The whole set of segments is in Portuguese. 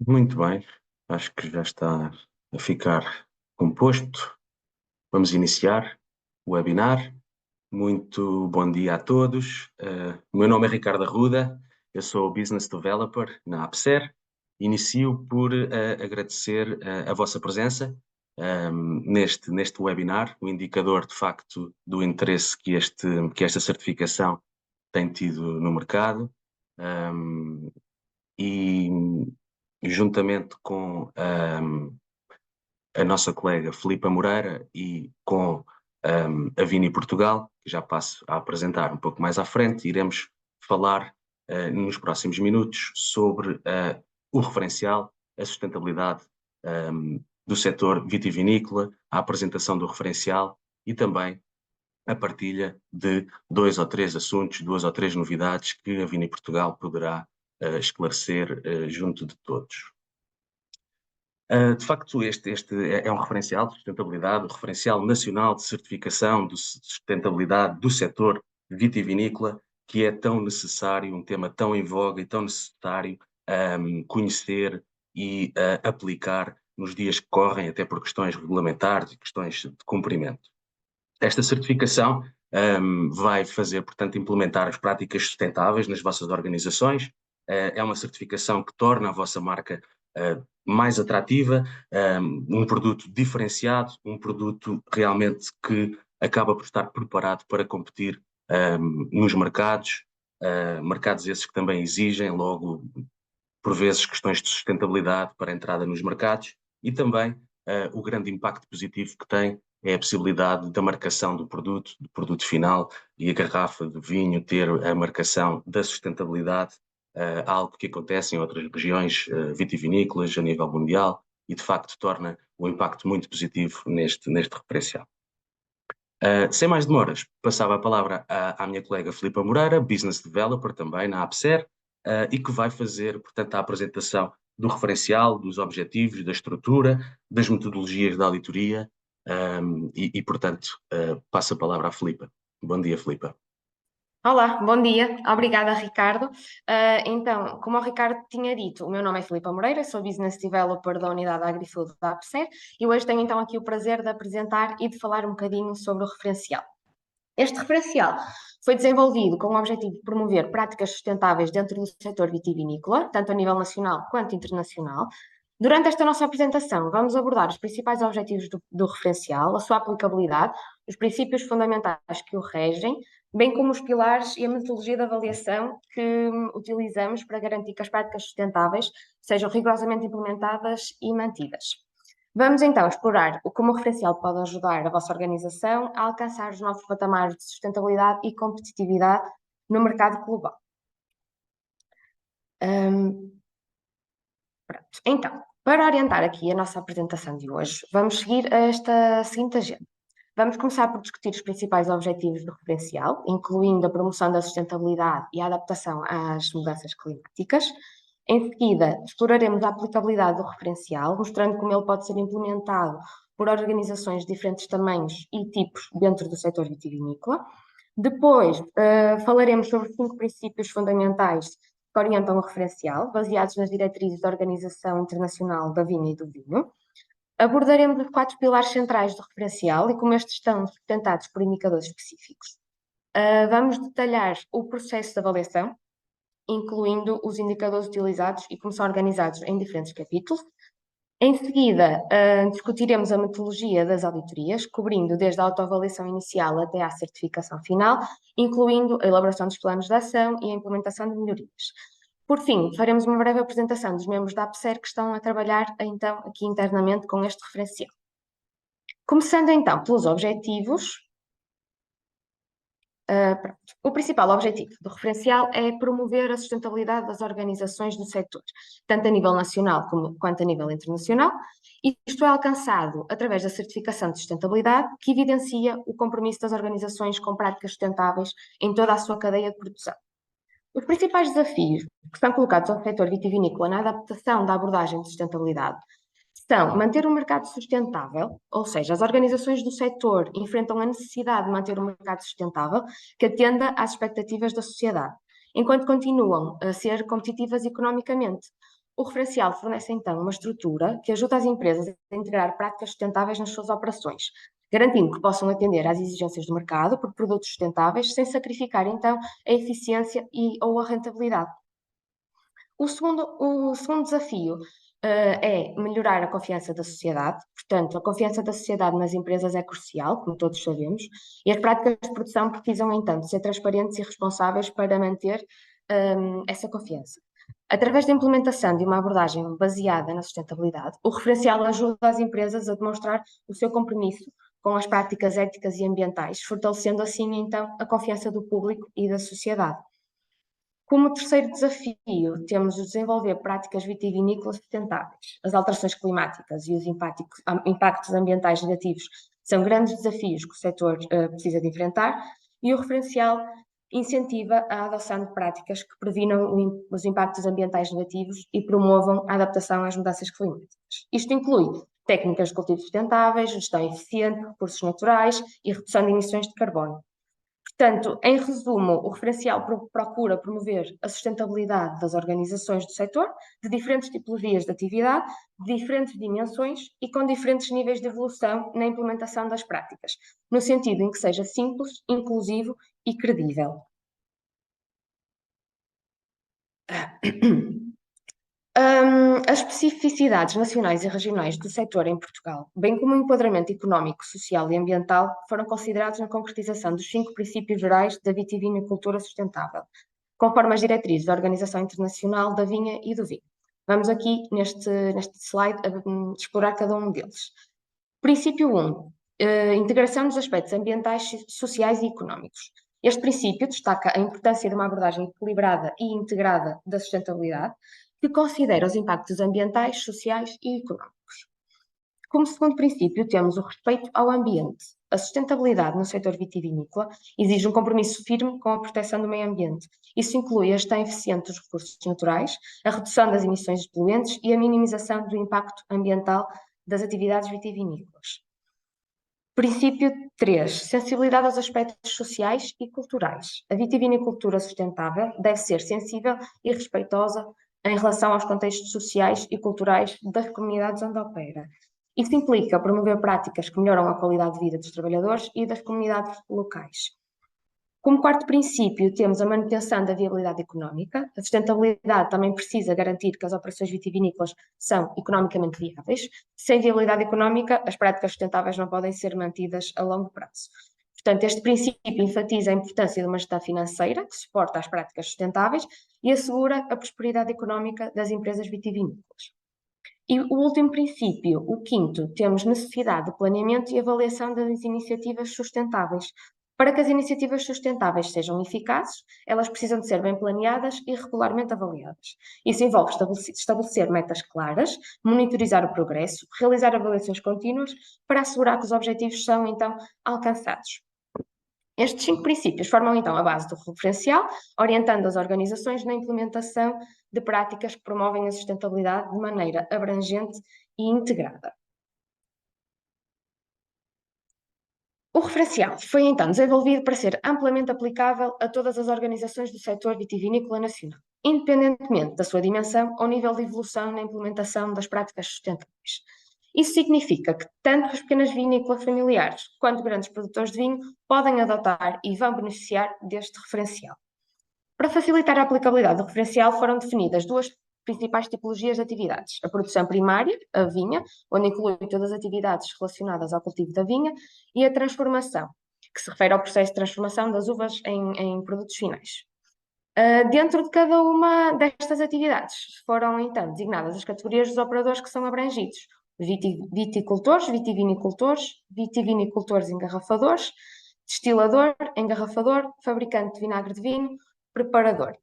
Muito bem, acho que já está a ficar composto. Vamos iniciar o webinar. Muito bom dia a todos. O meu nome é Ricardo Arruda, eu sou Business Developer na Apser. Inicio por agradecer a vossa presença neste webinar, o indicador de facto do interesse que esta certificação tem tido no mercado. Um, e juntamente com a nossa colega Filipa Moreira e com a Vini Portugal, que já passo a apresentar um pouco mais à frente, iremos falar nos próximos minutos sobre o referencial, a sustentabilidade do setor vitivinícola, a apresentação do referencial e também a partilha de dois ou três assuntos, duas ou três novidades que a Vini Portugal poderá esclarecer junto de todos. De facto, este é um referencial de sustentabilidade, o referencial nacional de certificação de sustentabilidade do setor vitivinícola, que é tão necessário, um tema tão em voga e tão necessário conhecer e aplicar nos dias que correm, até por questões regulamentares e questões de cumprimento. Esta certificação vai fazer, portanto, implementar as práticas sustentáveis nas vossas organizações. É uma certificação que torna a vossa marca mais atrativa, um produto diferenciado, um produto realmente que acaba por estar preparado para competir nos mercados, mercados esses que também exigem logo, por vezes, questões de sustentabilidade para a entrada nos mercados e também o grande impacto positivo que tem é a possibilidade da marcação do produto final e a garrafa de vinho ter a marcação da sustentabilidade, algo que acontece em outras regiões vitivinícolas a nível mundial e de facto torna um impacto muito positivo neste referencial. Sem mais demoras, passava a palavra à minha colega Filipa Moreira, Business Developer também na Apser, e que vai fazer, portanto, a apresentação do referencial, dos objetivos, da estrutura, das metodologias da auditoria, portanto, passo a palavra à Filipa. Bom dia, Filipa. Olá, bom dia. Obrigada, Ricardo. Então, como o Ricardo tinha dito, o meu nome é Filipa Moreira, sou Business Developer da Unidade Agri-Food da APSER e hoje tenho então aqui o prazer de apresentar e de falar um bocadinho sobre o referencial. Este referencial foi desenvolvido com o objetivo de promover práticas sustentáveis dentro do setor vitivinícola, tanto a nível nacional quanto internacional. Durante esta nossa apresentação, vamos abordar os principais objetivos do referencial, a sua aplicabilidade, os princípios fundamentais que o regem, bem como os pilares e a metodologia de avaliação que utilizamos para garantir que as práticas sustentáveis sejam rigorosamente implementadas e mantidas. Vamos então explorar como o referencial pode ajudar a vossa organização a alcançar os novos patamares de sustentabilidade e competitividade no mercado global. Então, para orientar aqui a nossa apresentação de hoje, vamos seguir esta seguinte agenda. Vamos começar por discutir os principais objetivos do referencial, incluindo a promoção da sustentabilidade e a adaptação às mudanças climáticas. Em seguida, exploraremos a aplicabilidade do referencial, mostrando como ele pode ser implementado por organizações de diferentes tamanhos e tipos dentro do setor vitivinícola. Depois, falaremos sobre 5 princípios fundamentais que orientam o referencial, baseados nas diretrizes da Organização Internacional da Vinha e do Vinho. Abordaremos os 4 pilares centrais do referencial e como estes estão sustentados por indicadores específicos. Vamos detalhar o processo de avaliação, incluindo os indicadores utilizados e como são organizados em diferentes capítulos. Em seguida, discutiremos a metodologia das auditorias, cobrindo desde a autoavaliação inicial até à certificação final, incluindo a elaboração dos planos de ação e a implementação de melhorias. Por fim, faremos uma breve apresentação dos membros da APSER que estão a trabalhar, então, aqui internamente com este referencial. Começando, então, pelos objetivos. O principal objetivo do referencial é promover a sustentabilidade das organizações do setor, tanto a nível nacional quanto a nível internacional, e isto é alcançado através da certificação de sustentabilidade, que evidencia o compromisso das organizações com práticas sustentáveis em toda a sua cadeia de produção. Os principais desafios que são colocados ao setor vitivinícola na adaptação da abordagem de sustentabilidade são manter um mercado sustentável, ou seja, as organizações do setor enfrentam a necessidade de manter um mercado sustentável que atenda às expectativas da sociedade, enquanto continuam a ser competitivas economicamente. O referencial fornece então uma estrutura que ajuda as empresas a integrar práticas sustentáveis nas suas operações, garantindo que possam atender às exigências do mercado por produtos sustentáveis sem sacrificar então a eficiência ou a rentabilidade. O segundo desafio é melhorar a confiança da sociedade. Portanto, a confiança da sociedade nas empresas é crucial, como todos sabemos, e as práticas de produção precisam, então, de ser transparentes e responsáveis para manter essa confiança. Através da implementação de uma abordagem baseada na sustentabilidade, o referencial ajuda as empresas a demonstrar o seu compromisso com as práticas éticas e ambientais, fortalecendo assim, então, a confiança do público e da sociedade. Como terceiro desafio, temos o desenvolver práticas vitivinícolas sustentáveis. As alterações climáticas e os impactos ambientais negativos são grandes desafios que o setor precisa de enfrentar, e o referencial incentiva a adoção de práticas que previnam os impactos ambientais negativos e promovam a adaptação às mudanças climáticas. Isto inclui técnicas de cultivo sustentáveis, gestão eficiente de recursos naturais e redução de emissões de carbono. Portanto, em resumo, o referencial procura promover a sustentabilidade das organizações do setor, de diferentes tipologias de atividade, de diferentes dimensões e com diferentes níveis de evolução na implementação das práticas, no sentido em que seja simples, inclusivo e credível. As especificidades nacionais e regionais do setor em Portugal, bem como o enquadramento económico, social e ambiental, foram considerados na concretização dos 5 princípios gerais da vitivinicultura sustentável, conforme as diretrizes da Organização Internacional da Vinha e do Vinho. Vamos aqui, neste slide, explorar cada um deles. Princípio 1. Integração dos aspectos ambientais, sociais e económicos. Este princípio destaca a importância de uma abordagem equilibrada e integrada da sustentabilidade, que considera os impactos ambientais, sociais e económicos. Como segundo princípio, temos o respeito ao ambiente. A sustentabilidade no setor vitivinícola exige um compromisso firme com a proteção do meio ambiente. Isso inclui a gestão eficiente dos recursos naturais, a redução das emissões de poluentes e a minimização do impacto ambiental das atividades vitivinícolas. Princípio 3. Sensibilidade aos aspectos sociais e culturais. A vitivinicultura sustentável deve ser sensível e respeitosa em relação aos contextos sociais e culturais das comunidades onde opera. Isso implica promover práticas que melhoram a qualidade de vida dos trabalhadores e das comunidades locais. Como quarto princípio, temos a manutenção da viabilidade económica. A sustentabilidade também precisa garantir que as operações vitivinícolas são economicamente viáveis. Sem viabilidade económica, as práticas sustentáveis não podem ser mantidas a longo prazo. Portanto, este princípio enfatiza a importância de uma gestão financeira que suporta as práticas sustentáveis e assegura a prosperidade económica das empresas vitivinícolas. E o último princípio, o quinto, temos necessidade de planeamento e avaliação das iniciativas sustentáveis. Para que as iniciativas sustentáveis sejam eficazes, elas precisam de ser bem planeadas e regularmente avaliadas. Isso envolve estabelecer metas claras, monitorizar o progresso, realizar avaliações contínuas para assegurar que os objetivos são, então, alcançados. Estes 5 princípios formam, então, a base do referencial, orientando as organizações na implementação de práticas que promovem a sustentabilidade de maneira abrangente e integrada. O referencial foi então desenvolvido para ser amplamente aplicável a todas as organizações do setor vitivinícola nacional, independentemente da sua dimensão ou nível de evolução na implementação das práticas sustentáveis. Isso significa que tanto as pequenas vinícolas familiares quanto grandes produtores de vinho podem adotar e vão beneficiar deste referencial. Para facilitar a aplicabilidade do referencial, foram definidas 2 principais tipologias de atividades: a produção primária, a vinha, onde inclui todas as atividades relacionadas ao cultivo da vinha, e a transformação, que se refere ao processo de transformação das uvas em produtos finais. Dentro de cada uma destas atividades foram então designadas as categorias dos operadores que são abrangidos: viticultores, vitivinicultores engarrafadores, destilador, engarrafador, fabricante de vinagre de vinho, preparador.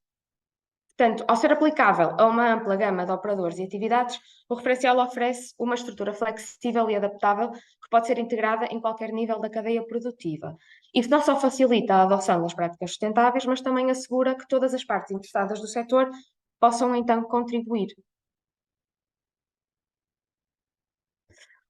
Portanto, ao ser aplicável a uma ampla gama de operadores e atividades, o referencial oferece uma estrutura flexível e adaptável que pode ser integrada em qualquer nível da cadeia produtiva. Isso não só facilita a adoção das práticas sustentáveis, mas também assegura que todas as partes interessadas do setor possam então contribuir.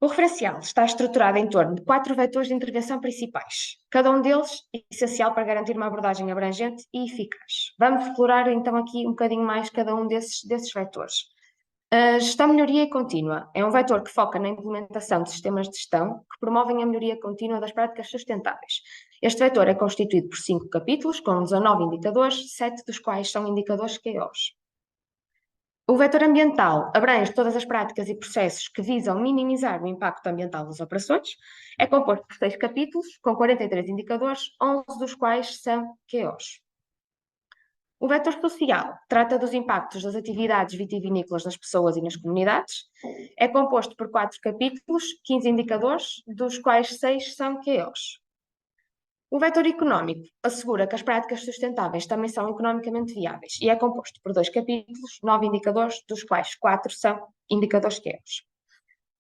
O referencial está estruturado em torno de 4 vetores de intervenção principais, cada um deles essencial para garantir uma abordagem abrangente e eficaz. Vamos explorar então aqui um bocadinho mais cada um desses vetores. A gestão, melhoria e contínua é um vetor que foca na implementação de sistemas de gestão que promovem a melhoria contínua das práticas sustentáveis. Este vetor é constituído por 5 capítulos, com 19 indicadores, 7 dos quais são indicadores QOs. O vetor ambiental abrange todas as práticas e processos que visam minimizar o impacto ambiental das operações. É composto por 6 capítulos, com 43 indicadores, 11 dos quais são QOs. O vetor social trata dos impactos das atividades vitivinícolas nas pessoas e nas comunidades. É composto por 4 capítulos, 15 indicadores, dos quais 6 são QOs. O vetor económico assegura que as práticas sustentáveis também são economicamente viáveis e é composto por 2 capítulos, 9 indicadores, dos quais 4 são indicadores QOs.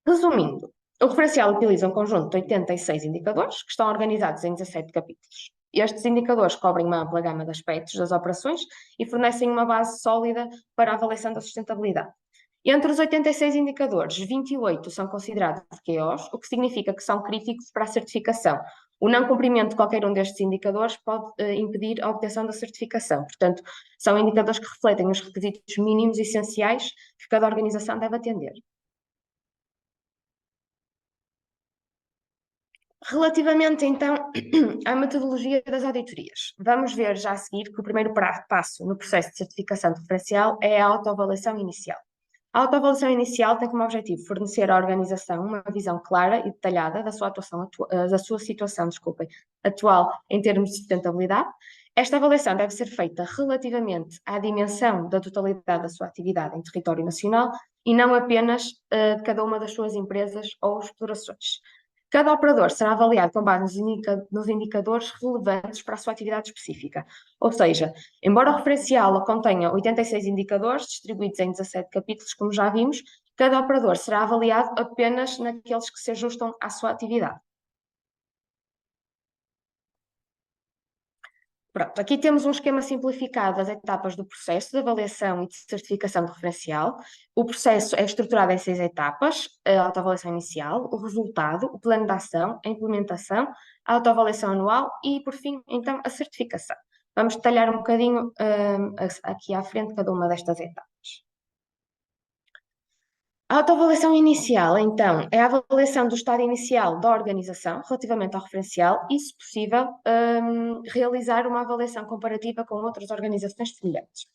Resumindo, o referencial utiliza um conjunto de 86 indicadores que estão organizados em 17 capítulos. Estes indicadores cobrem uma ampla gama de aspectos das operações e fornecem uma base sólida para a avaliação da sustentabilidade. Entre os 86 indicadores, 28 são considerados QOs, o que significa que são críticos para a certificação. O não cumprimento de qualquer um destes indicadores pode impedir a obtenção da certificação. Portanto, são indicadores que refletem os requisitos mínimos essenciais que cada organização deve atender. Relativamente, então, à metodologia das auditorias, vamos ver já a seguir que o primeiro passo no processo de certificação referencial é a autoavaliação inicial. A autoavaliação inicial tem como objetivo fornecer à organização uma visão clara e detalhada da sua situação, atual em termos de sustentabilidade. Esta avaliação deve ser feita relativamente à dimensão da totalidade da sua atividade em território nacional e não apenas de cada uma das suas empresas ou explorações. Cada operador será avaliado com base nos indicadores relevantes para a sua atividade específica. Ou seja, embora o referencial contenha 86 indicadores, distribuídos em 17 capítulos, como já vimos, cada operador será avaliado apenas naqueles que se ajustam à sua atividade. Pronto, aqui temos um esquema simplificado das etapas do processo de avaliação e de certificação de referencial. O processo é estruturado em 6 etapas: a autoavaliação inicial, o resultado, o plano de ação, a implementação, a autoavaliação anual e, por fim, então, a certificação. Vamos detalhar um bocadinho aqui à frente cada uma destas etapas. A autoavaliação inicial, então, é a avaliação do estado inicial da organização relativamente ao referencial e, se possível, realizar uma avaliação comparativa com outras organizações semelhantes.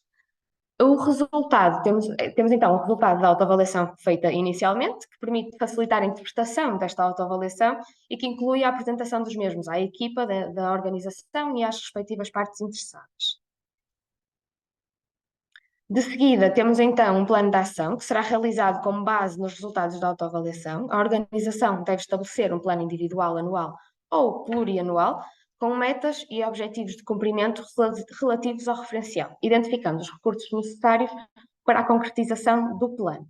O resultado, temos então o resultado da autoavaliação feita inicialmente, que permite facilitar a interpretação desta autoavaliação e que inclui a apresentação dos mesmos à equipa da organização e às respectivas partes interessadas. De seguida, temos então um plano de ação que será realizado com base nos resultados da autoavaliação. A organização deve estabelecer um plano individual, anual ou plurianual, com metas e objetivos de cumprimento relativos ao referencial, identificando os recursos necessários para a concretização do plano.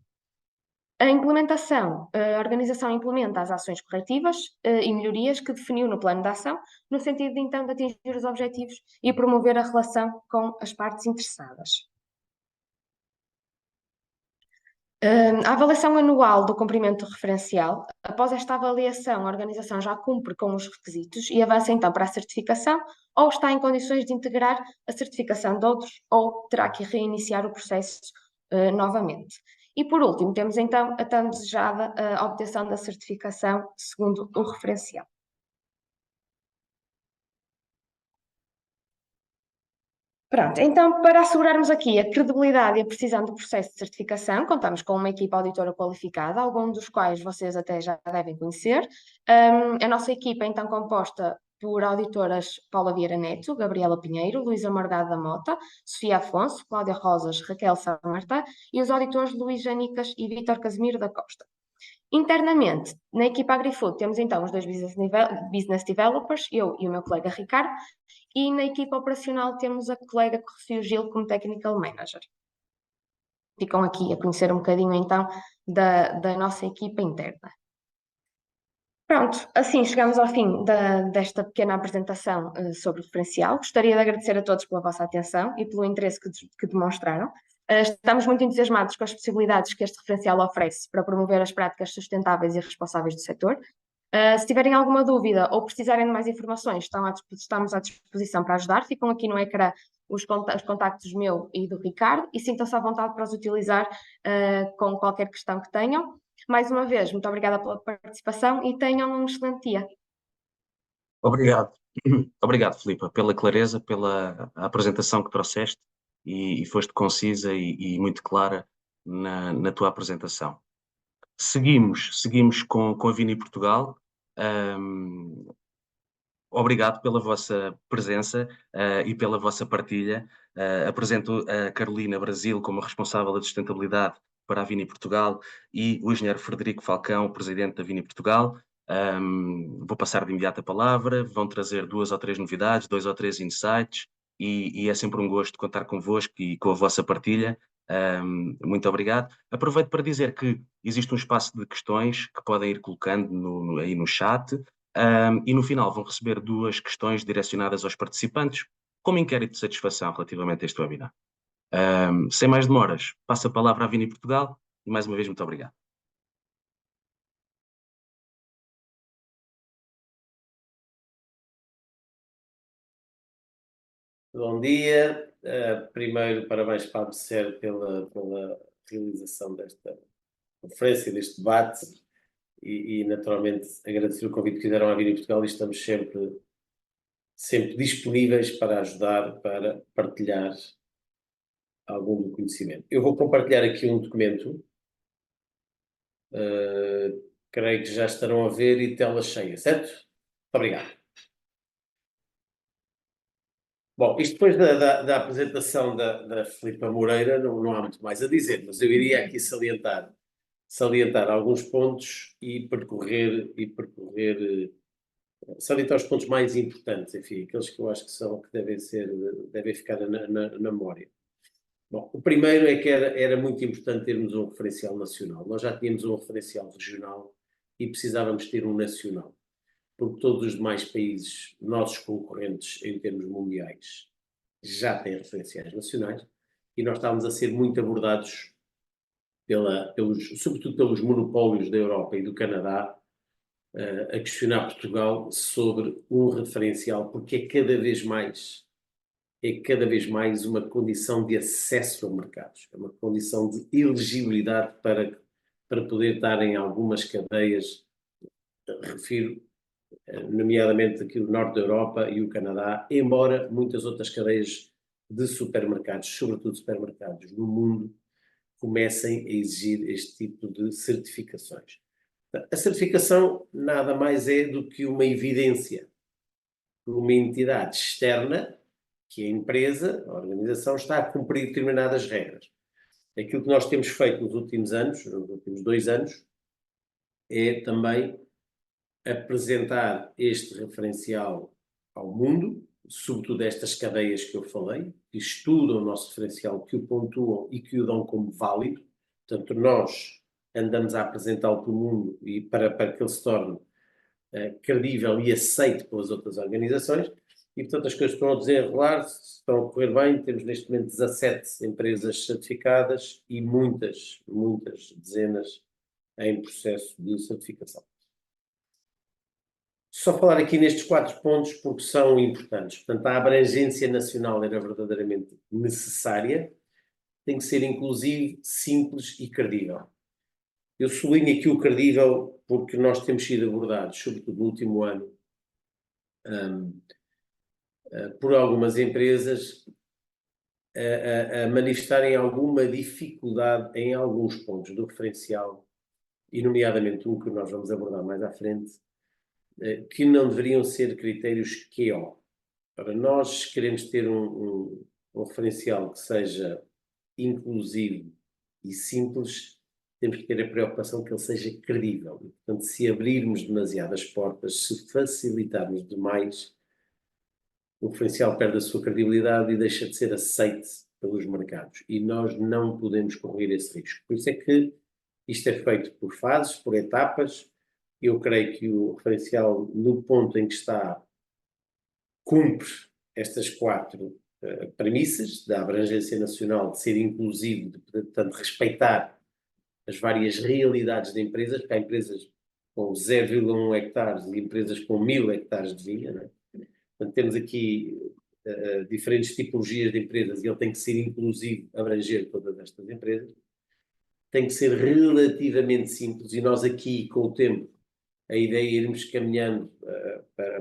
A implementação, a organização implementa as ações corretivas e melhorias que definiu no plano de ação, no sentido de então de atingir os objetivos e promover a relação com as partes interessadas. A avaliação anual do cumprimento referencial. Após esta avaliação, a organização já cumpre com os requisitos e avança então para a certificação, ou está em condições de integrar a certificação de outros, ou terá que reiniciar o processo novamente. E por último, temos então a tão desejada obtenção da certificação segundo o referencial. Pronto, então, para assegurarmos aqui a credibilidade e a precisão do processo de certificação, contamos com uma equipa auditora qualificada, alguns dos quais vocês até já devem conhecer. A nossa equipa é então composta por auditoras Paula Vieira Neto, Gabriela Pinheiro, Luísa Morgado da Mota, Sofia Afonso, Cláudia Rosas, Raquel Sá Marta e os auditores Luís Janicas e Vítor Casimiro da Costa. Internamente, na equipa AgriFood, temos então os 2 business developers, eu e o meu colega Ricardo, e na equipa operacional temos a colega Rocío Gil como Technical Manager. Ficam aqui a conhecer um bocadinho então da nossa equipa interna. Pronto, assim chegamos ao fim desta pequena apresentação sobre o referencial. Gostaria de agradecer a todos pela vossa atenção e pelo interesse que demonstraram. Estamos muito entusiasmados com as possibilidades que este referencial oferece para promover as práticas sustentáveis e responsáveis do setor. Se tiverem alguma dúvida ou precisarem de mais informações, estamos à disposição para ajudar. Ficam aqui no ecrã os contactos meu e do Ricardo e sintam-se à vontade para os utilizar com qualquer questão que tenham. Mais uma vez, muito obrigada pela participação e tenham um excelente dia. Obrigado. Obrigado, Filipa, pela clareza, pela apresentação que trouxeste e foste concisa e muito clara na tua apresentação. Seguimos com a Vini Portugal. Ahm, Obrigado pela vossa presença, e pela vossa partilha. Apresento a Carolina Brasil como responsável da sustentabilidade para a Vini Portugal e o engenheiro Frederico Falcão, presidente da Vini Portugal. Vou passar de imediato a palavra, vão trazer 2 ou 3 novidades, 2 ou 3 insights e é sempre um gosto contar convosco e com a vossa partilha. Muito obrigado. Aproveito para dizer que existe um espaço de questões que podem ir colocando aí no chat. E no final vão receber 2 questões direcionadas aos participantes, como inquérito de satisfação relativamente a este webinar. Sem mais demoras, passo a palavra à Vini Portugal e mais uma vez muito obrigado. Bom dia. Primeiro, parabéns para a ABSER pela realização desta conferência, deste debate e naturalmente agradecer o convite que fizeram à Vini Portugal e estamos sempre disponíveis para ajudar, para partilhar algum do conhecimento. Eu vou compartilhar aqui um documento, creio que já estarão a ver e tela cheia, certo? Muito obrigado. Bom, isto depois da apresentação da Filipa Moreira não há muito mais a dizer, mas eu iria aqui salientar alguns pontos e salientar os pontos mais importantes, enfim, aqueles que eu acho que devem ficar na memória. Bom, o primeiro é que era muito importante termos um referencial nacional. Nós já tínhamos um referencial regional e precisávamos ter um nacional, porque todos os demais países, nossos concorrentes em termos mundiais, já têm referenciais nacionais e nós estávamos a ser muito abordados sobretudo pelos monopólios da Europa e do Canadá, a questionar Portugal sobre um referencial, porque é cada vez mais uma condição de acesso a mercados, é uma condição de elegibilidade para poder estar em algumas cadeias, refiro nomeadamente aqui o norte da Europa e o Canadá, embora muitas outras cadeias de supermercados, sobretudo supermercados no mundo, comecem a exigir este tipo de certificações. A certificação nada mais é do que uma evidência que uma entidade externa, que a empresa, a organização, está a cumprir determinadas regras. Aquilo que nós temos feito nos últimos 2 anos, é também apresentar este referencial ao mundo, sobretudo estas cadeias que eu falei, que estudam o nosso referencial, que o pontuam e que o dão como válido. Portanto, nós andamos a apresentá-lo para o mundo e para que ele se torne credível e aceito pelas outras organizações. E, portanto, as coisas estão a desenrolar, estão a correr bem. Temos neste momento 17 empresas certificadas e muitas dezenas em processo de certificação. Só falar aqui nestes 4 pontos porque são importantes. Portanto, a abrangência nacional era verdadeiramente necessária, tem que ser inclusive, simples e credível. Eu sublinho aqui o credível porque nós temos sido abordados, sobretudo no último ano, por algumas empresas a manifestarem alguma dificuldade em alguns pontos do referencial, e nomeadamente um que nós vamos abordar mais à frente, que não deveriam ser critérios QO. Para nós queremos ter um referencial que seja inclusivo e simples, temos que ter a preocupação que ele seja credível. E, portanto, se abrirmos demasiadas portas, se facilitarmos demais, o referencial perde a sua credibilidade e deixa de ser aceite pelos mercados. E nós não podemos correr esse risco. Por isso é que isto é feito por fases, por etapas. Eu creio que o referencial, no ponto em que está, cumpre estas 4 premissas da abrangência nacional, de ser inclusivo, de, portanto, respeitar as várias realidades de empresas, porque há empresas com 0,1 hectares e empresas com 1000 hectares de vinha, não é? Portanto, temos aqui diferentes tipologias de empresas e ele tem que ser inclusivo, abranger todas estas empresas, tem que ser relativamente simples e nós aqui, com o tempo, a ideia é irmos caminhando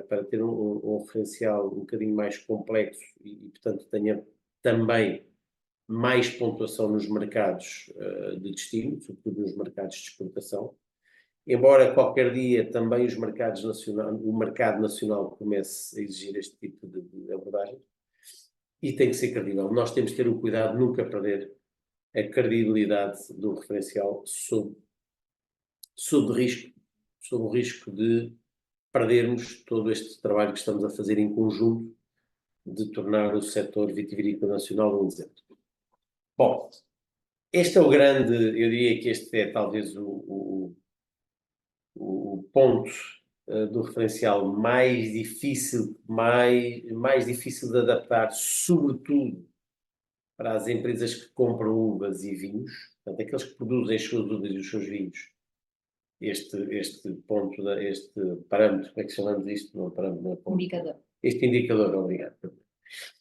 para ter um referencial um bocadinho mais complexo e, portanto, tenha também mais pontuação nos mercados de destino, sobretudo nos mercados de exportação. Embora qualquer dia também o mercado nacional comece a exigir este tipo de abordagem, e tem que ser credível. Nós temos que ter o cuidado de nunca perder a credibilidade do referencial sob o risco de perdermos todo este trabalho que estamos a fazer em conjunto de tornar o setor vitivinícola nacional um exemplo. Bom, este é o grande, eu diria que este é talvez o ponto do referencial mais difícil de adaptar, sobretudo para as empresas que compram uvas e vinhos, portanto, aqueles que produzem as suas uvas e os seus vinhos. Este ponto, este parâmetro, como é que chamamos isto? Não, parâmetro, não é ponto. Indicador. Este indicador, obrigado.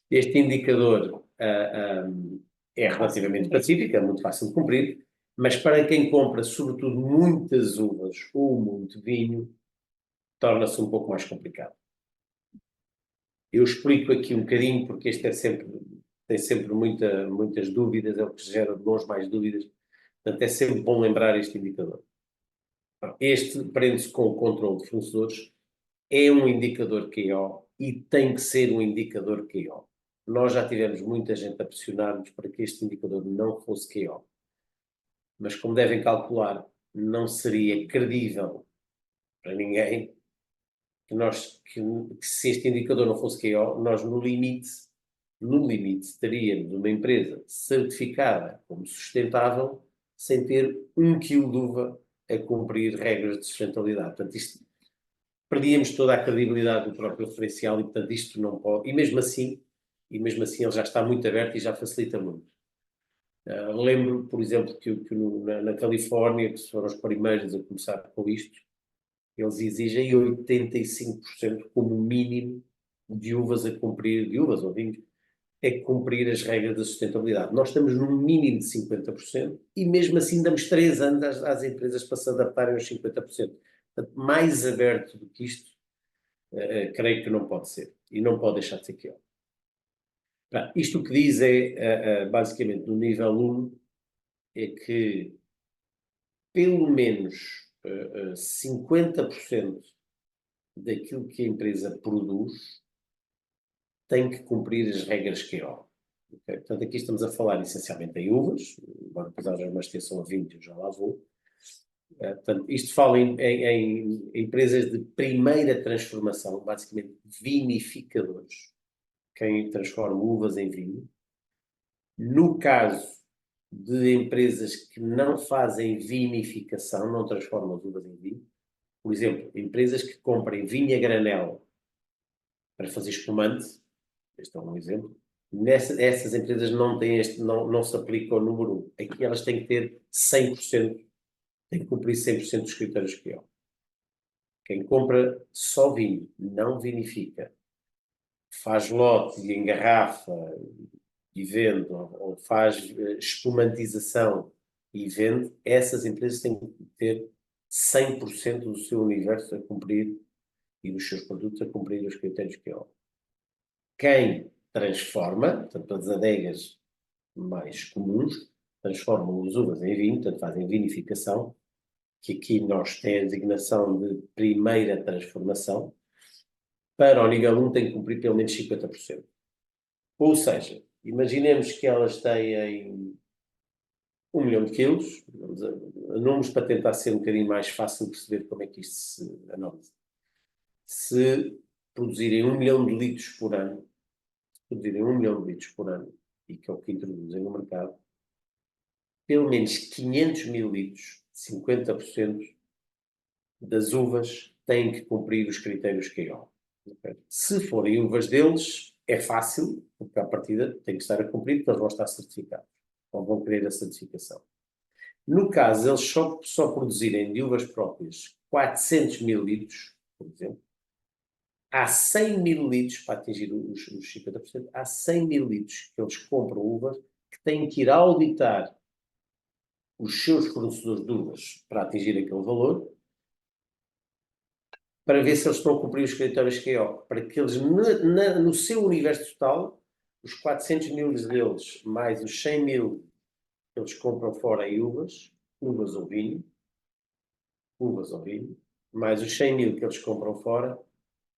Este indicador é relativamente pacífico, é muito fácil de cumprir, mas para quem compra, sobretudo, muitas uvas ou muito vinho, torna-se um pouco mais complicado. Eu explico aqui um bocadinho, porque este tem sempre muitas dúvidas, é o que gera de longe mais dúvidas, portanto é sempre bom lembrar este indicador. Este prende-se com o controle de fornecedores, é um indicador QO e tem que ser um indicador QO. Nós já tivemos muita gente a pressionar-nos para que este indicador não fosse QO. Mas como devem calcular, não seria credível para ninguém que se este indicador não fosse QO, nós no limite teríamos uma empresa certificada como sustentável sem ter 1 quilo de uva a cumprir regras de sustentabilidade. Portanto, perdíamos toda a credibilidade do próprio referencial e, portanto, isto não pode... E mesmo assim ele já está muito aberto e já facilita muito. Lembro, por exemplo, que na Califórnia, que foram os primeiros a começar com isto, eles exigem 85% como mínimo de uvas a cumprir, de uvas ou vinhos, a cumprir as regras da sustentabilidade. Nós estamos num mínimo de 50% e mesmo assim damos 3 anos às empresas para se adaptarem aos 50%. Portanto, mais aberto do que isto, creio que não pode ser. E não pode deixar de ser QO. Isto o que diz é, basicamente, no nível 1, é que pelo menos 50% daquilo que a empresa produz tem que cumprir as regras QO. Okay? Portanto, aqui estamos a falar essencialmente em uvas, embora depois haja uma extensão a vinho, eu já lá vou. Portanto, isto fala em empresas de primeira transformação, basicamente vinificadores, quem transforma uvas em vinho. No caso de empresas que não fazem vinificação, não transformam as uvas em vinho, por exemplo, empresas que comprem vinho a granel para fazer espumante, este é um exemplo, essas empresas não têm não se aplicam ao número 1. Aqui elas têm que ter 100%, têm que cumprir 100% dos critérios que há. Quem compra só vinho, não vinifica, faz lote e engarrafa e vende, ou faz espumantização e vende, essas empresas têm que ter 100% do seu universo a cumprir e dos seus produtos a cumprir os critérios que há. Quem transforma, portanto, as adegas mais comuns, transformam as uvas em vinho, portanto, fazem vinificação, que aqui nós temos a designação de primeira transformação, para o nível 1 tem que cumprir pelo menos 50%. Ou seja, imaginemos que elas têm 1 milhão de quilos, números para tentar ser um bocadinho mais fácil de perceber como é que isto se analisa. Se produzirem 1 milhão de litros por ano, e que é o que introduzem no mercado, pelo menos 500 mil litros, 50% das uvas têm que cumprir os critérios QO. Okay? Se forem uvas deles, é fácil, porque à partida tem que estar a cumprir, porque eles vão estar certificados, ou vão querer a certificação. No caso, eles só produzirem de uvas próprias 400 mil litros, por exemplo, há 100 mililitros, para atingir os 50%, há 100 mililitros que eles compram uvas que têm que ir auditar os seus fornecedores de uvas para atingir aquele valor, para ver se eles estão a cumprir os critérios QO, para que eles, no seu universo total, os 400 mil deles, mais os 100 mil que eles compram fora em uvas ou vinho, mais os 100 mil que eles compram fora,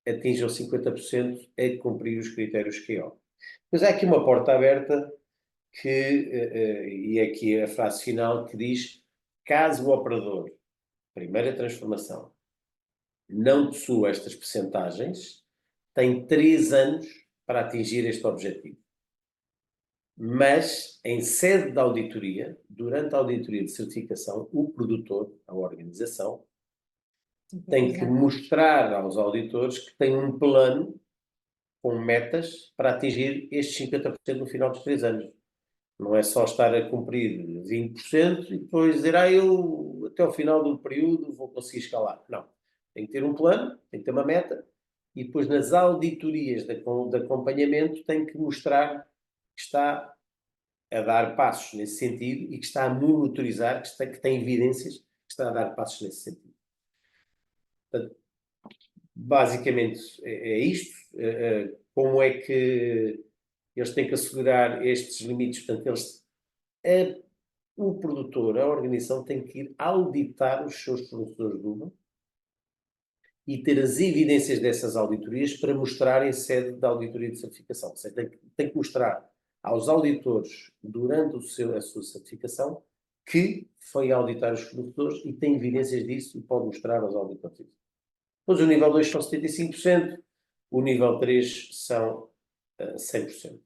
atinjam 50% a cumprir os critérios QO. Mas há aqui uma porta aberta que, e é aqui a frase final, que diz: caso o operador, primeira transformação, não possua estas percentagens, tem 3 anos para atingir este objetivo. Mas, em sede de auditoria, durante a auditoria de certificação, o produtor, a organização, tem que mostrar aos auditores que tem um plano com metas para atingir estes 50% no final dos 3 anos. Não é só estar a cumprir 20% e depois dizer, eu até ao final do período vou conseguir escalar. Não. Tem que ter um plano, tem que ter uma meta, e depois nas auditorias de acompanhamento tem que mostrar que está a dar passos nesse sentido e que está a monitorizar, que tem evidências que está a dar passos nesse sentido. Portanto, basicamente é isto. Como é que eles têm que assegurar estes limites? Portanto, o produtor, a organização, tem que ir auditar os seus fornecedores de uva e ter as evidências dessas auditorias para mostrar em sede da auditoria de certificação. Ou seja, tem que mostrar aos auditores, durante a sua certificação, que foi auditar os fornecedores e tem evidências disso e pode mostrar aos auditores isso. Depois o nível 2 são 75%, o nível 3 são 100%.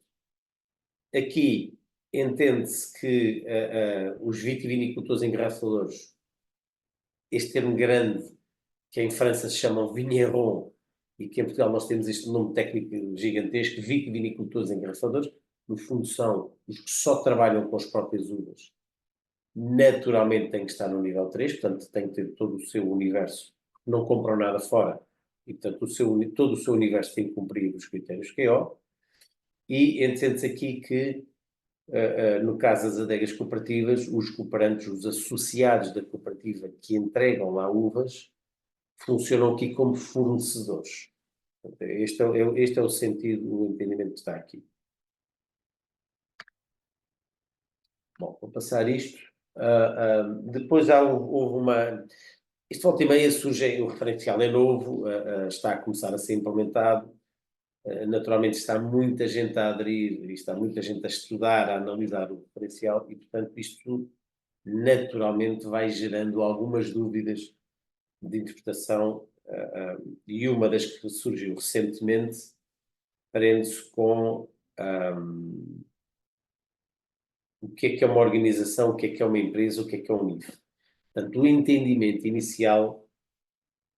Aqui entende-se que os vitivinicultores engarrafadores, este termo grande, que em França se chamam vigneron, e que em Portugal nós temos este nome técnico gigantesco, vitivinicultores engarrafadores, no fundo são os que só trabalham com as próprias uvas. Naturalmente tem que estar no nível 3, portanto tem que ter todo o seu universo, não compram nada fora, e portanto todo o seu universo tem que cumprir os critérios QO, e entende-se aqui que, no caso das adegas cooperativas, os cooperantes, os associados da cooperativa que entregam lá uvas, funcionam aqui como fornecedores. Este é o sentido, o entendimento que está aqui. Bom, vou passar isto. Depois houve uma... Isto volta e meia surge, o referencial é novo, está a começar a ser implementado. Naturalmente está muita gente a aderir, e está muita gente a estudar, a analisar o referencial e, portanto, isto naturalmente vai gerando algumas dúvidas de interpretação, e uma das que surgiu recentemente prende-se com o que é uma organização, o que é uma empresa, o que é um NIF. Portanto, o entendimento inicial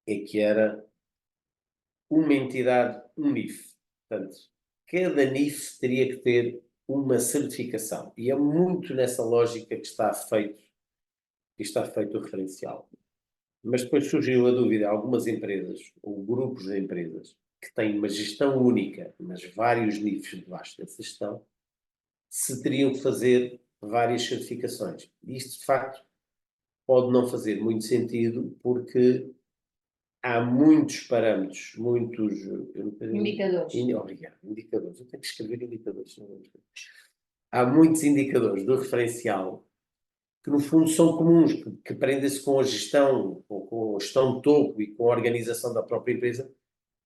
é que era uma entidade, um NIF. Portanto, cada NIF teria que ter uma certificação. E é muito nessa lógica que está feito o referencial. Mas depois surgiu a dúvida, algumas empresas, ou grupos de empresas, que têm uma gestão única, mas vários NIFs debaixo dessa gestão, se teriam que fazer várias certificações. Isto, de facto, pode não fazer muito sentido, porque há muitos parâmetros, muitos... Indicadores. Obrigado, indicadores. Eu tenho que escrever indicadores. Há muitos indicadores do referencial que, no fundo, são comuns, que prendem-se com a gestão, com a gestão de topo e com a organização da própria empresa,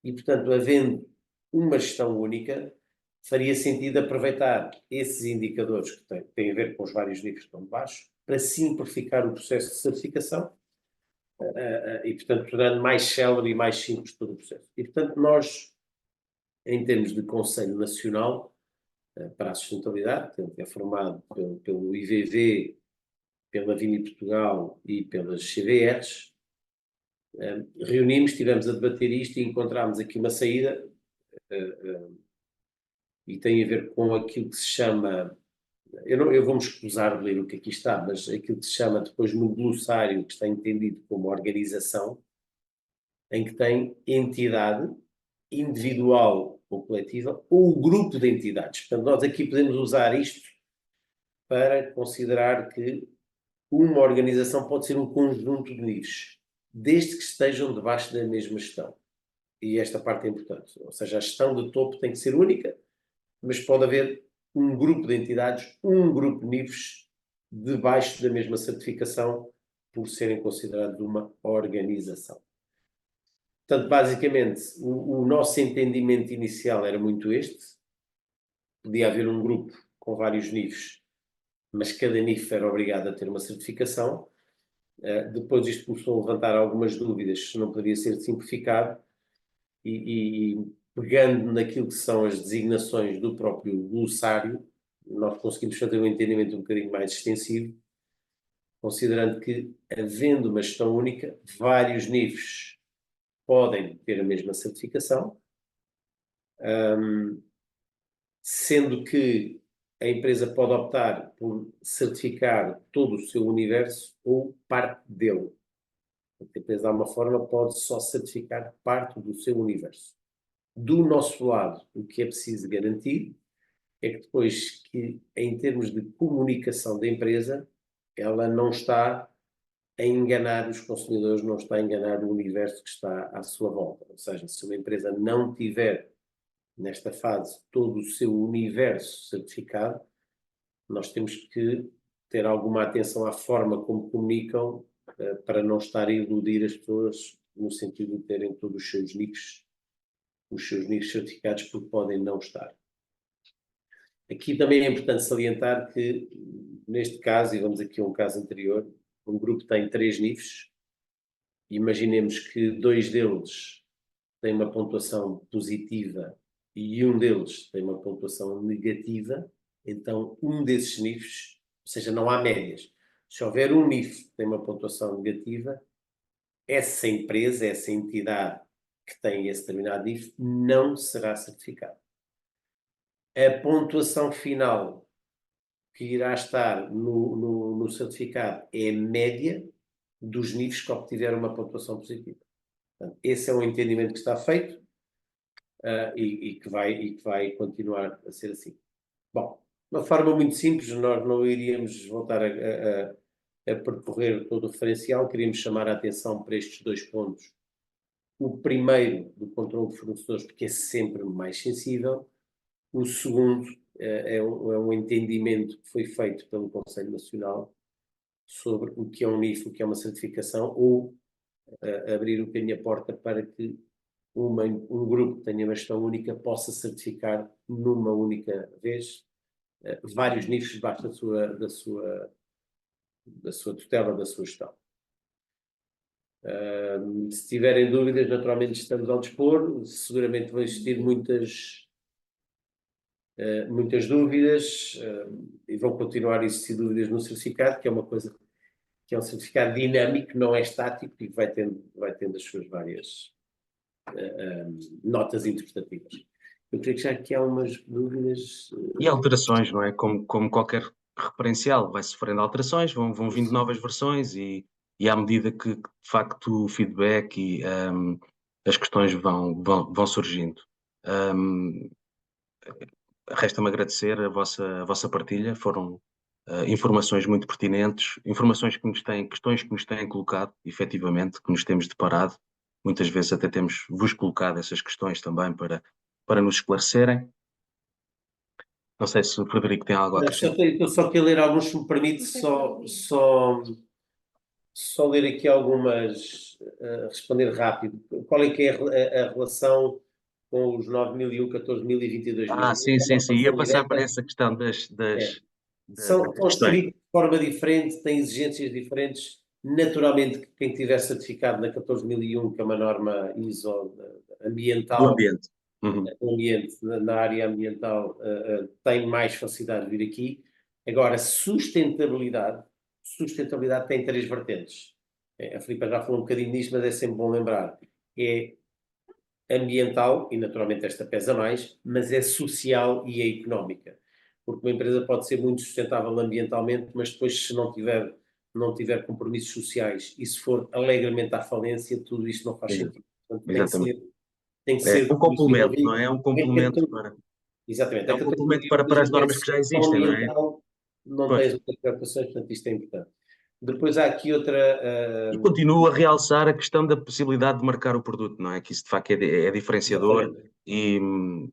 e, portanto, havendo uma gestão única, faria sentido aproveitar esses indicadores que têm a ver com os vários níveis que estão de baixo, para simplificar o processo de certificação, e, portanto, tornando mais célere e mais simples todo o processo. E, portanto, nós, em termos de Conselho Nacional para a Sustentabilidade, que é formado pelo IVV, pela Vini Portugal e pelas CDRs, reunimos, estivemos a debater isto e encontramos aqui uma saída, e tem a ver com aquilo que se chama, eu vou-me escusar de ler o que aqui está, mas aquilo que se chama depois no glossário, que está entendido como organização, em que tem entidade, individual ou coletiva, ou o grupo de entidades. Portanto, nós aqui podemos usar isto para considerar que uma organização pode ser um conjunto de níveis, desde que estejam debaixo da mesma gestão. E esta parte é importante. Ou seja, a gestão de topo tem que ser única, mas pode haver um grupo de entidades, um grupo de níveis debaixo da mesma certificação, por serem considerados uma organização. Portanto, basicamente, o nosso entendimento inicial era muito este. Podia haver um grupo com vários níveis, mas cada NIF era obrigado a ter uma certificação. Depois isto começou a levantar algumas dúvidas se não poderia ser simplificado e pegando naquilo que são as designações do próprio glossário, nós conseguimos fazer um entendimento um bocadinho mais extensivo, considerando que, havendo uma gestão única, vários níveis podem ter a mesma certificação, sendo que a empresa pode optar por certificar todo o seu universo ou parte dele. A empresa, de alguma forma, pode só certificar parte do seu universo. Do nosso lado, o que é preciso garantir é que depois, que em termos de comunicação da empresa, ela não está a enganar os consumidores, não está a enganar o universo que está à sua volta. Ou seja, se uma empresa não tiver, nesta fase, todo o seu universo certificado, nós temos que ter alguma atenção à forma como comunicam, para não estar a iludir as pessoas no sentido de terem todos os seus níveis certificados, porque podem não estar. Aqui também é importante salientar que, neste caso, e vamos aqui a um caso anterior, um grupo tem 3 níveis, imaginemos que 2 deles têm uma pontuação positiva e um deles tem uma pontuação negativa, então um desses níveis, ou seja, não há médias. Se houver um NIF que tem uma pontuação negativa, essa empresa, essa entidade que tem esse determinado NIF, não será certificada. A pontuação final que irá estar no certificado é a média dos níveis que obtiveram uma pontuação positiva. Portanto, esse é um entendimento que está feito, e que vai continuar a ser assim. Bom, de uma forma muito simples, nós não iríamos voltar a percorrer todo o referencial, queríamos chamar a atenção para estes 2 pontos. O primeiro, do controle de fornecedores, porque é sempre mais sensível. O segundo é um entendimento que foi feito pelo Conselho Nacional sobre o que é um NIF, o que é uma certificação, ou abrir um bocadinho a porta para que um grupo que tenha uma gestão única possa certificar numa única vez vários NIFs debaixo da sua tutela, da sua gestão. Se tiverem dúvidas, naturalmente estamos ao dispor. Seguramente vão existir muitas dúvidas, e vão continuar a existir dúvidas no certificado, que é uma coisa que é um certificado dinâmico, não é estático, e vai tendo as suas várias notas interpretativas. Eu creio que já aqui há umas dúvidas. E alterações, não é? Como qualquer referencial, vai sofrendo alterações, vão vindo novas versões e à medida que de facto o feedback e as questões vão surgindo. Resta-me agradecer a vossa partilha, foram informações muito pertinentes, informações questões que nos têm colocado, efetivamente, que nos temos deparado. Muitas vezes até temos vos colocado essas questões também para nos esclarecerem. Não sei se o Frederico tem algo a acrescentar. Eu só quero ler alguns, se me permite, só ler aqui algumas, responder rápido. Qual é que é a relação com os 9.001, 14.000 e 22.000? Sim. Ia passar para essa questão das São questões. escritos de forma diferente, têm exigências diferentes. Naturalmente, que quem tiver certificado na 14.001, que é uma norma ISO ambiental, Do ambiente. na área ambiental, tem mais facilidade de vir aqui. Agora, sustentabilidade tem 3 vertentes. A Filipa já falou um bocadinho nisto, mas é sempre bom lembrar. É ambiental, e naturalmente esta pesa mais, mas é social e é económica. Porque uma empresa pode ser muito sustentável ambientalmente, mas depois, se não tiver compromissos sociais e se for alegremente à falência, tudo isto não faz sentido. Portanto, tem que É ser um complemento, não desenvolvido. é? É um complemento para, Exatamente, é um a complemento cartografia para muitas as normas vezes que já existem, não é? ambiental não Pois. tem as preocupações, portanto isto é importante. Depois há aqui outra... E continuo a realçar a questão da possibilidade de marcar o produto, não é? Que isso de facto é diferenciador exatamente.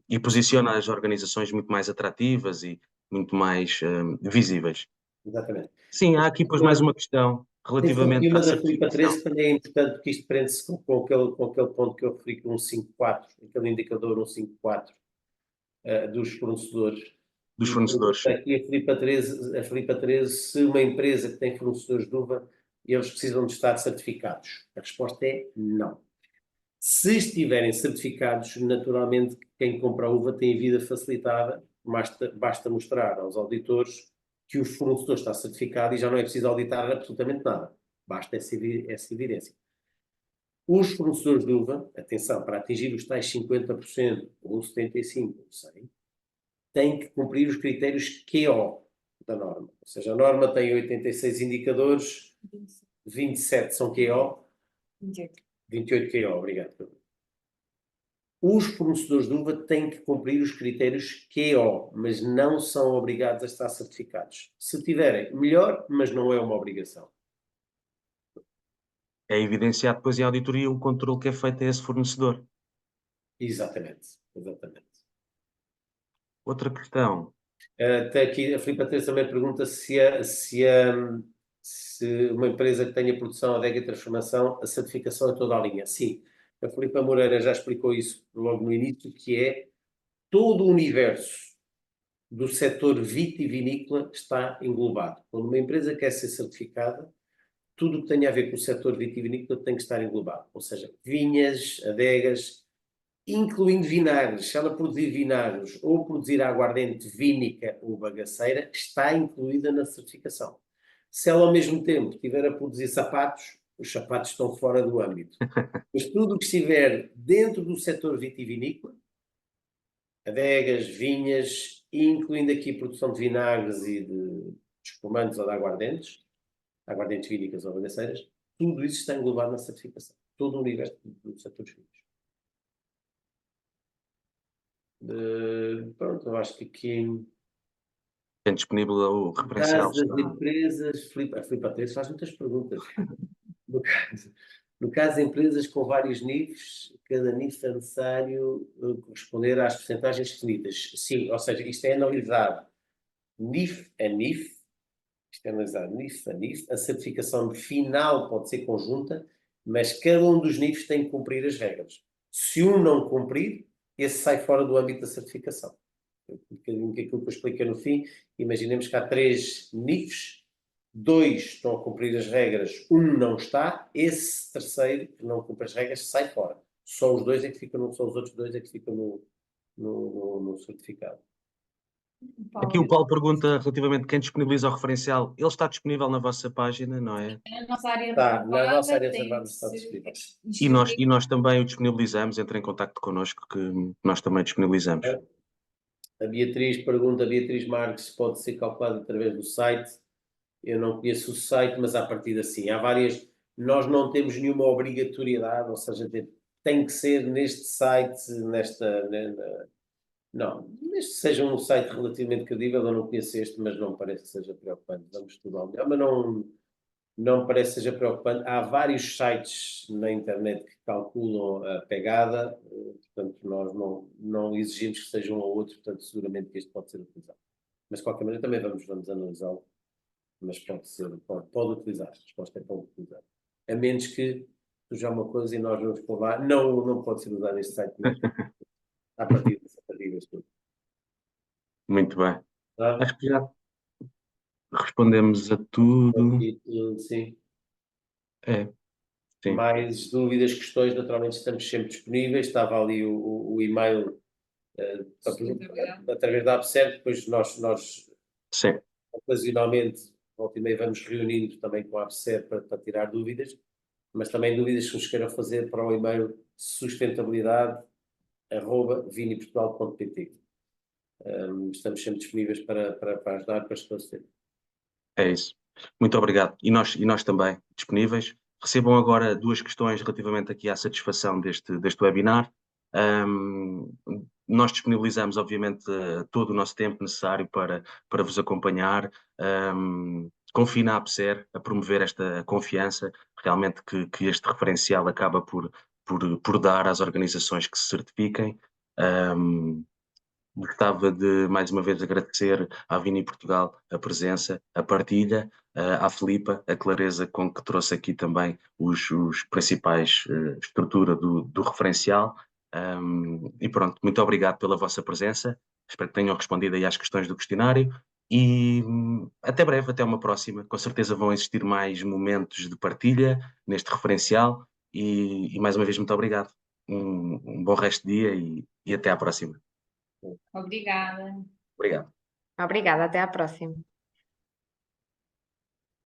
e posiciona as organizações muito mais atrativas e muito mais visíveis. Exatamente. Sim, há aqui depois mais uma questão Tem-se aqui relativamente à uma da Filipa certificação 13 que também é importante, porque isto prende-se com aquele ponto que eu referi, com o 154, aquele indicador 154 dos fornecedores. dos E fornecedores, pergunta sim. aqui a Filipa 13 se uma empresa que tem fornecedores de uva, eles precisam de estar certificados. A resposta é não. Se estiverem certificados, naturalmente quem compra a uva tem a vida facilitada, basta mostrar aos auditores que o fornecedor está certificado e já não é preciso auditar absolutamente nada. Basta essa evidência. Os fornecedores de uva, atenção, para atingir os tais 50% ou 75%, ou 100%, têm que cumprir os critérios QO da norma. Ou seja, a norma tem 86 indicadores, 27 são QO, 28 QO, obrigado. Os fornecedores de uva têm que cumprir os critérios QO, mas não são obrigados a estar certificados. Se tiverem, melhor, mas não é uma obrigação. É evidenciado depois em auditoria o controle que é feito a esse fornecedor. Exatamente, exatamente. Outra questão, Até aqui a Filipe Teresa também pergunta se uma empresa que tenha produção, adega e transformação, a certificação é toda a linha. Sim, a Filipa Moreira já explicou isso logo no início, que é todo o universo do setor vitivinícola está englobado. Quando uma empresa quer ser certificada, tudo o que tenha a ver com o setor vitivinícola tem que estar englobado. Ou seja, vinhas, adegas, incluindo vinagres. Se ela produzir vinagres ou produzir aguardente vínica ou bagaceira, está incluída na certificação. Se ela ao mesmo tempo estiver a produzir sapatos, os sapatos estão fora do âmbito. Mas tudo o que estiver dentro do setor vitivinícola, adegas, vinhas, incluindo aqui a produção de vinagres e de espumantes ou de aguardentes vínicas ou bagaceiras, tudo isso está englobado na certificação. Todo o universo do setor dos vinhos. Pronto, eu acho que aqui, tem disponível o no referencial. caso das Está. empresas, a Filipe Teresa faz muitas perguntas. No caso, no caso de empresas com vários NIFs, cada NIF é necessário corresponder às percentagens definidas. Sim, ou seja, isto é analisado NIF a NIF, isto é analisado NIF a NIF, a certificação final pode ser conjunta, mas cada um dos NIFs tem que cumprir as regras. Se um não cumprir, esse sai fora do âmbito da certificação. Um bocadinho que aquilo que eu expliquei no fim, imaginemos que há 3 NIFs, 2 estão a cumprir as regras, um não está, esse terceiro que não cumpre as regras sai fora. Só os 2 é que ficam, só os outros 2 é que ficam no certificado. Aqui o Paulo pergunta relativamente a quem disponibiliza o referencial. Ele está disponível na vossa página, não é? A nossa área Está, na nossa área tem reservada que está ser disponível. E nós também o disponibilizamos, entre em contacto connosco que nós também disponibilizamos. A Beatriz Marques, pode ser calculado através do site. Eu não conheço o site, mas à partida sim. Há várias. Nós não temos nenhuma obrigatoriedade, ou seja, tem que ser neste site, não, desde que seja um site relativamente credível, eu não conheço este, mas não me parece que seja preocupante. Vamos estudar melhor, mas não me parece que seja preocupante. Há vários sites na internet que calculam a pegada, portanto, nós não exigimos que seja um ou outro, portanto, seguramente que este pode ser utilizado. Mas, de qualquer maneira, também vamos analisá-lo, mas pode utilizar. A resposta é pode utilizar. A menos que surja uma coisa e nós vamos provar, não pode ser usado este site mesmo. À partida, tudo. Muito bem. Tá? Acho que já respondemos a tudo. Sim. É, sim. Mais dúvidas, questões, naturalmente estamos sempre disponíveis. Estava ali o e-mail através da AppServe, depois nós Sim. ocasionalmente, volta e meia, vamos reunindo também com a AppServe para tirar dúvidas, mas também dúvidas que nos queiram fazer para o e-mail sustentabilidade@viniportugal.pt. Estamos sempre disponíveis para ajudar, para esclarecer. É isso. Muito obrigado. E nós também disponíveis. Recebam agora duas questões relativamente aqui à satisfação deste webinar. Nós disponibilizamos, obviamente, todo o nosso tempo necessário para vos acompanhar. Confio na APSER a promover esta confiança, realmente que este referencial acaba por dar às organizações que se certifiquem. Gostava de, mais uma vez, agradecer à Vini Portugal a presença, a partilha, à Filipa, a clareza com que trouxe aqui também os principais estrutura do referencial. E pronto, muito obrigado pela vossa presença. Espero que tenham respondido aí às questões do questionário. E até breve, até uma próxima. Com certeza vão existir mais momentos de partilha neste referencial. E mais uma vez, muito obrigado. Um bom resto de dia e até à próxima. Obrigada. Obrigado. Obrigada, até à próxima.